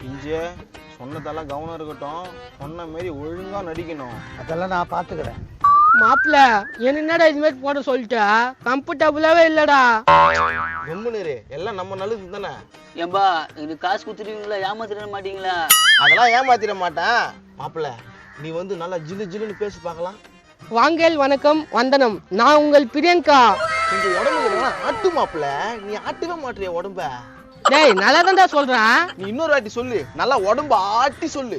இஞ்சே சொன்னதெல்லாம் கவனம் இருக்கட்டும். சொன்ன மாரி ஒழுங்கா நடிக்கணும். அதெல்லாம் நான் பாத்துக்கிறேன். மாப்பிள்ள என்னடா இது மாதிரி போட சொல்லிட்டா? கம்ஃபர்டபுளாவே இல்லடா. கம்முனு எல்லாம் நம்ம நல்லது தானே. ஏம்பா இது காசு குத்துருவீங்களா? ஏமாத்திட மாட்டீங்களா? அதெல்லாம் ஏமாத்திட மாட்டேன். மாப்பிள்ள நீ வந்து நல்லா ஜில்லு ஜில்லுன்னு பேசி பார்க்கலாம். வாங்கல் வணக்கம் வந்தனம். நான் உங்கள் பிரியங்கா. கொஞ்சம் உடம்பு ஆட்டு மாப்பிள்ள. நீ ஆட்டவே மாட்டிய உடம்ப. டேய் நல்லா தான்டா சொல்றேன். நீ இன்னொரு வாட்டி சொல்லு. நல்லா உடம்பு ஆட்டி சொல்லு.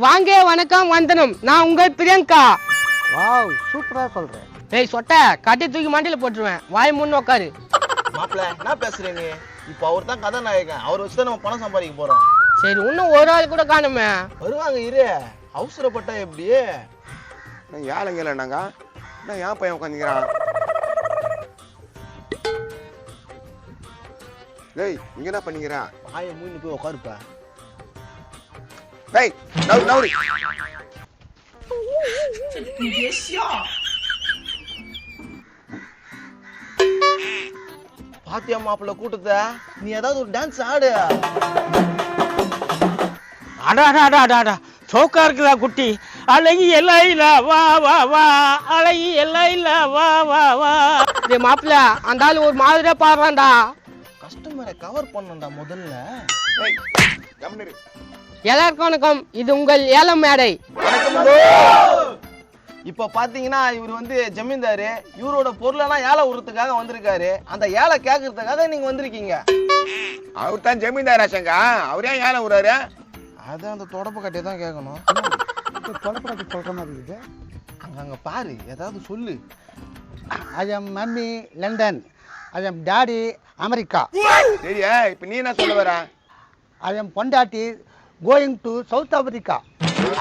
வாங்க வணக்கம் வந்தனம். நான் உங்கள் பிரியங்கா. வாவ் சூப்பரா சொல்றேன். டேய் சொட்ட கட்டி தூக்கி மண்டியில போட்டுருவேன். வாய் முன்னு உட்காரு. மாப்பிள்ள என்ன பேசுற நீ? இப்போ அவர் தான் கதாநாயகன். அவர் வச்சுதான் நம்ம பணம் சம்பாதிக்க போறோம். சரி இன்னும் ஒரு ஆள் கூட காணுமே. வருவாங்க இரு. அவசரப்பட்டா எப்படி? ஏழைங்கள நாங்க நான் ஏன் பையன் உட்காந்துக்கிறான்? டேய் இங்க என்ன பண்ணிக்கிறா? வாயை மூணு போய் உட்காருப்பா. டேய் நவுரு நவுரு. பாத்தியா மாப்பிள்ள கூட்டத்தை? நீ ஏதாவது ஒரு டான்ஸ் ஆடு. அடாடாடாடாடா சோக்கா இருக்குதா குட்டி? அழகி எல்லாம் இல்ல வா வா வா, அழகி எல்லாம் இல்ல வா வா வா. டேய் மாப்பிள்ள அந்த ஆள் ஒரு மாதிரியா பாடுறான்டா. கஸ்டமரை கவர் பண்ணண்டா முதல்ல. டேய் கம்னரு. எல்லாருக்கும் வணக்கம். இது உங்கள் ஏலம் மேடை. இப்ப பாத்தீங்கன்னா இவர் வந்து ஜமீன்தாரு. இவரோட பொருளெல்லாம் ஏழை விடுறதுக்காக வந்திருக்காரு. அந்த ஏழை கேட்கறதுக்காக நீங்க வந்திருக்கீங்க. அவர் தான் ஜமீன்தார் ஆச்சங்க. அவரே ஏழை விடுறாரு. அதான் அந்த தொடப்ப கட்டியை தான் கேட்கணும். தொடப்படாது சொல்ற மாதிரி இருக்குது. அங்க பாரு ஏதாவது சொல்லு. I am mummy London. I am daddy America. சரியா இப்ப நீ என்ன சொல்ல வர? ஐ எம் பொண்டாட்டி going to South Africa.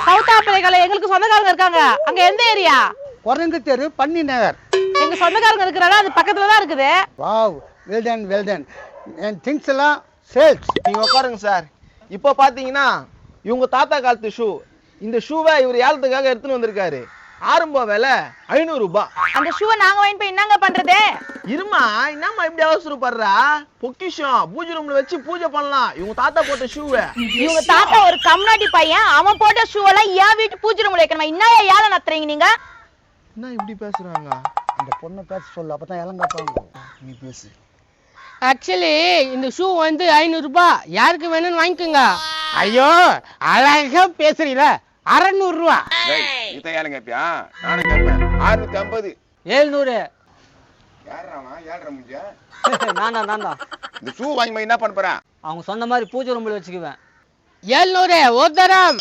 South ஆப்பிரிக்கால எங்களுக்கு சொந்தக்காரங்க இருக்காங்க. அங்க எந்த ஏரியா? குரங்கு தெரு பன்னி நகர். எங்க சொந்தக்காரங்க இருக்கிறாங்க, அது பக்கத்துல தான் இருக்குது. Wow well done well done. என் திங்ஸ் எல்லாம் சேல்ஸ். நீங்க உட்காருங்க சார். இப்ப பாத்தீங்கன்னா இவங்க தாத்தா காலத்து ஷூ. இந்த ஷூவை இவர் ஏலத்துக்காக எடுத்துன்னு வந்திருக்காரு. ஆரம்ப விலை 500 ரூபாய். அந்த ஷூவை நாங்க வாங்கி போய் என்னங்க பண்றது? இருமா என்னம்மா இப்படி அவசரப்படுறா? பொக்கிஷம் பூஜை ரூம்ல வச்சு பூஜை பண்ணலாம். இவங்க தாத்தா போட்ட ஷூவை. இவங்க தாத்தா ஒரு கம்நாட்டி பையன். அவன் போட்ட ஷூ எல்லாம் என் வீட்டு பூஜை ரூம்ல வைக்கணுமா? என்ன ஏலம் நடத்துறீங்க நீங்க? என்ன இப்படி பேசுறாங்க? அந்த பொண்ணை பேச சொல்லு, அப்பதான் இளங்காப்பாங்க. நீ பேசு. ஆக்சுவலி இந்த ஷூ வந்து 500 ரூபாய். யாருக்கு வேணும்னு வாங்கிக்கோங்க. ஐயோ அழகா பேசுறீல. 600 ரூபா. டேய் இத ஏழை கேப்பியா? நானும் கேட்பேன். 650. 700. யாரா ஏழ்ற முடிஞ்சா? நான்டா இந்த ஷூ வாங்கி போய் என்ன பண்ண போற? அவங்க சொன்ன மாதிரி பூஜை ரூம்ல வச்சுக்குவேன். 700 ஒரு தரம்.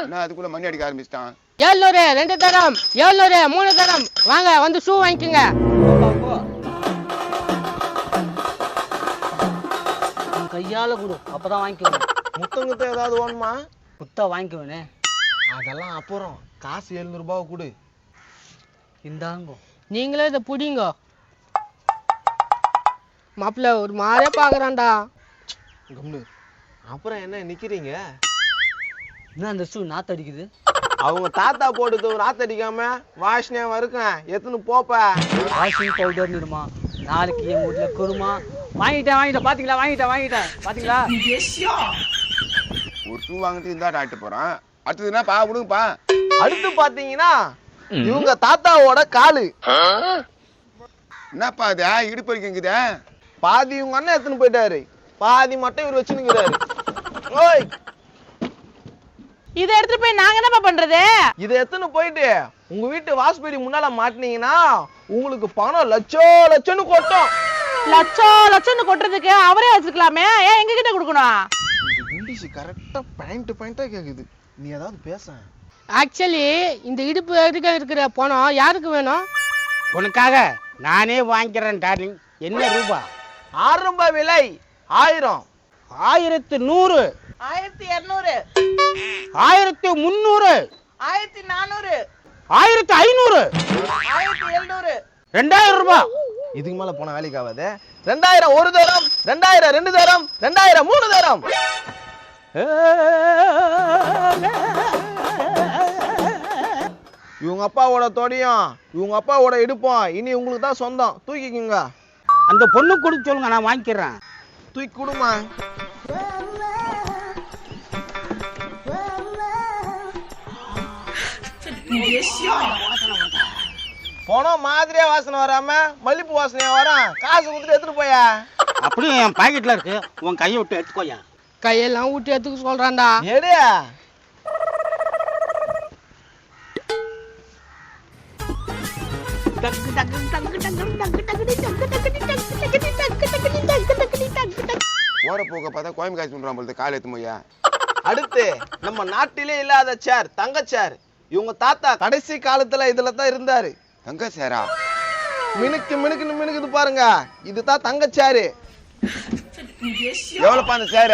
என்ன அதுக்குள்ள மணி அடிக்க ஆரம்பிச்சிட்டான்? 700 2 தரம். 700 3 தரம். வாங்க வந்து ஷூ வாங்கிக்கோங்க. கையால கொடு அப்பதான் வாங்கிக்குவேன். முத்தங்கத்தை ஏதாவது வேணுமா? குத்தா வாங்கிக்குவேனே. அதெல்லாம் அப்புறம். காசு 700 ரூபாய் கொடு. இந்தாங்கோ. நீங்களே இதை புடிங்க. மாப்பிள்ள ஒரு மாதிரியா பாக்குறான்டா. கம்னு. அப்புறம் என்ன நிக்கிறீங்க? என்ன அந்த ஷூ நாத்தடிக்குது? அவங்க தாத்தா போடுது நாத்தடிக்காம வாஷ்னே வறுக்கேன். எத்தனை போப்ப? Washing powder நிடுமா? நாளைக்கு எங்க வீட்டுல குருமா. வாங்கிட்டேன் பாத்தீங்களா? வாங்கிட்டேன் பாத்தீங்களா? ஒரு ஷூ வாங்கிட்டு இருந்தா ஆட்டு போறான். அடுத்தது என்னப்பா விடுங்கப்பா. அடுத்து பாத்தீங்கன்னா இவங்க தாத்தாவோட காலு. என்னப்பா அது இடுப்பு வரைக்குங்குதே? பாதி இவங்க அண்ணன் எடுத்துன்னு போயிட்டாரு. பாதி மட்டும் இவர் வச்சுன்னுக்கிறாரு. ஓய் இதை எடுத்துட்டு போய் நாங்க என்னப்பா பண்றது? இதை எடுத்துன்னு போயிட்டு உங்க வீட்டு வாசப்படி முன்னால மாட்டினீங்கன்னா உங்களுக்கு பணம் லட்சம்னு கொட்டும். லட்சம் கொட்டுறதுக்கு அவரே வச்சுக்கலாமே. ஏன் எங்க கிட்ட கொடுக்கணும்? இங்கிலீஷ் கரெக்டா பாயிண்டா கேக்குது. நீ ஏதாவது பேச. ஆக்சுவலி இந்த இடுப்பு எதுக்க இருக்கிற பணம் யாருக்கு வேணும்? உனக்காக நானே வாங்கிக்கிறேன் டார்லிங். என்ன ரூபா? ஆரம்ப விலை 1000. 1100. 1200. 1300. 1400. 1500. 1700. 2000 ரூபாய். இதுக்கு மேல போன வேலைக்கு ஆகாது. 2000 ஒரு தரம், 2000 2 தரம், 2000 3 தரம். இவங்க அப்பாவோட தொடையும் இவங்க அப்பாவோட இடுப்போம் இனி உங்களுக்கு தான் சொந்தம். தூக்கிக்குங்க. அந்த பொண்ணு கொடுத்து சொல்லுங்க, நான் வாங்கிக்கிறேன். தூக்கி கொடுமா. போனோம் மாதிரியா வாசனை வராம மல்லிப்பூ வாசனையா வரும். காசு கொடுத்துட்டு எடுத்துட்டு போயா. அப்படியும் என் பாக்கெட்ல இருக்கு, உன் கையை விட்டு எடுத்துக்கோயா. கையெல்லாம் ஊட்டி எடுத்துக்க சொல்றான்டா. எடியா ஓர போக்க பார்த்தா கோயம்பு காசு சொல்றான் போல கால் எடுத்து போய்யா. அடுத்து நம்ம நாட்டிலே இல்லாத சேர், தங்க சேர். இவங்க தாத்தா கடைசி காலத்துல இதுல தான் இருந்தாரு. தங்க சேரா? மினுக்கு மினுக்குன்னு மினுக்குது பாருங்க, இதுதான் தங்க சேரு. எவ்வளவுப்பா அந்த சேர?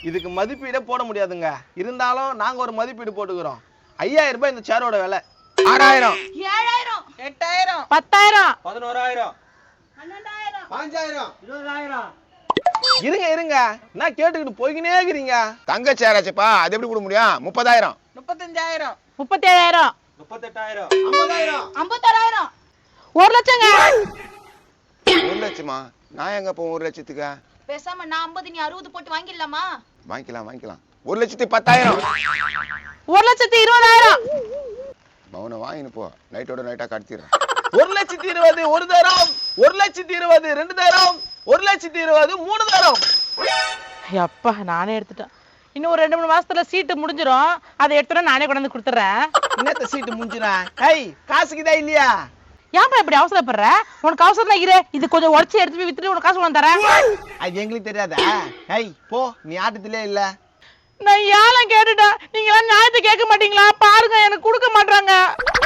இதுக்கு மதிப்பீடே போட முடியாதுங்க. இருந்தாலும் நாங்க ஒரு மதிப்பீடு போட்டுக்கிறோம். 5000 ரூபாய் இந்த சேரோட விலை. 6000, 7000 8000, 10000 11,000, 12000 5000, 20,000. இருங்க இருங்க, நான் கேட்டுக்கிட்டு போய்கினே இருக்கிறீங்க. தங்க சேராச்சுப்பா, அது எப்படி கொடுக்க முடியும்? 30,000, 35,000, 37000 38,000, 50,000, 56000 1 லட்சங்க. 1 லட்சமா? நான் எங்க போ 1 லட்சத்துக்கு? பேசாம நான் 50 நீ 60 போட்டு வாங்கிடலாமா? வாங்கிக்கலாம். 1,10,000. 1,20,000 மௌன வாங்கினு போ, நைட்டோட நைட்டா கடத்திடுறேன். 1,20,000 1 தரம், 1,20,000 2 தரம், 1,20,000 3 தரம். அப்பா நானே எடுத்துட்டேன். இன்னும் ஒரு 2-3 மாசத்துல சீட்டு முடிஞ்சிரும். அதை எடுத்துட்டு நானே கொண்டு வந்து கொடுத்துறேன். என்னத்த சீட்டு முடிஞ்சிடும்? ஏய், காசுக்குதா இல்லையா? ஏன்பா இப்படி அவசரப்படுற? உனக்கு அவசரம் இரு, இது கொஞ்சம் உடச்சி எடுத்து போய் வித்துட்டு உனக்கு காசு கொண்டு தரேன். அது எங்களுக்கு தெரியாதா? ஏய் போ, நீ ஆட்டத்திலே இல்ல. நான் ஏலம் கேட்டுட்டேன், நீங்க எல்லாம் நியாயத்தை கேட்க மாட்டீங்களா? பாருங்க, எனக்கு கொடுக்க மாட்டாங்க.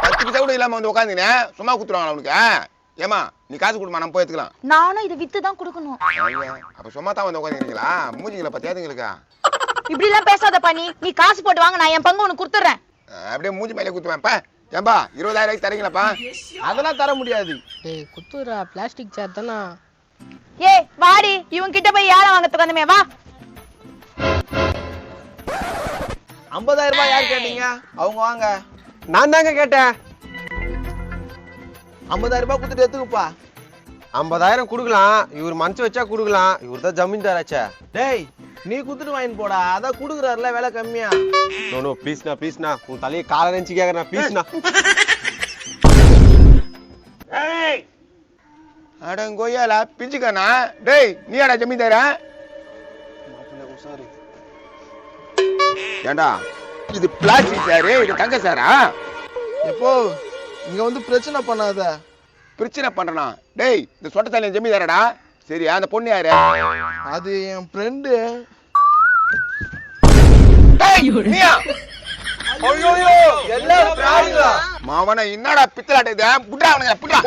10 பைசா கூட இல்லாம வந்து உட்காந்துனே சும்மா குத்துருவாங்களா உனக்கு? ஏமா நீ காசு கொடுமா, நம்ம போய் எடுத்துக்கலாம். நானும் இதை வித்து தான் கொடுக்கணும். அப்ப சும்மா தான் வந்து உட்காந்துருக்கீங்களா? மூஞ்சிங்களா பத்தியாதுங்களுக்கு? இப்படி எல்லாம் பேசாத பண்ணி, நீ காசு போட்டு வாங்க, நான் என் பங்கு உனக்கு கொடுத்துறேன். அப்படியே மூஞ்சி மேலே குத்துவேன்ப்பா. ஏம்பா 20,000 தரீங்களாப்பா? அதெல்லாம் தர முடியாது. டேய் குத்துறா, பிளாஸ்டிக் சேர் தானா. ஏய் வாடி, இவங்க கிட்ட போய் ஏலம் வாங்கறதுக்கு வந்தமே வா. 50,000 ரூபாய் யார் கேட்டீங்க? அவங்க வாங்க. நான் தாங்க கேட்டேன். 50,000 ரூபாய் கொடுத்துட்டு எடுத்துக்கப்பா. 50,000 கொடுக்கலாம், இவர் மனசு வச்சா கொடுக்கலாம், இவர் தான் ஜமீன்தாராச்சே. டேய், நீ குத்துட்டு வாங்கிட்டு போடா, அதான் குடுக்குறாருல விலை கம்மியா. நோ ப்ளீஸ்ண்ணா, உன் தலையை காலை நினைச்சு கேக்குறேன் ப்ளீஸ்ண்ணா. அடங்கோயாலா பிஞ்சுக்கானா? டேய் நீ யாரா ஜமீன்தாரா? ஏண்டா இது பிளாஸ்டிக் சாரு, இது தங்க சாரா? எப்போ இங்க வந்து பிரச்சனை பண்ணாத. பிரச்சனை பண்றனா? டேய் இந்த சொட்ட தலைய ஜமீன்தாரடா. சரி அந்த பொண்ணு யாரு? அது என் ஃப்ரெண்டு. நீயா? ஐயோ எல்லாம் பிராடுங்க. மாவன என்னடா பித்தலாட்ட இது? புட்டா அவனுங்க புட்டா.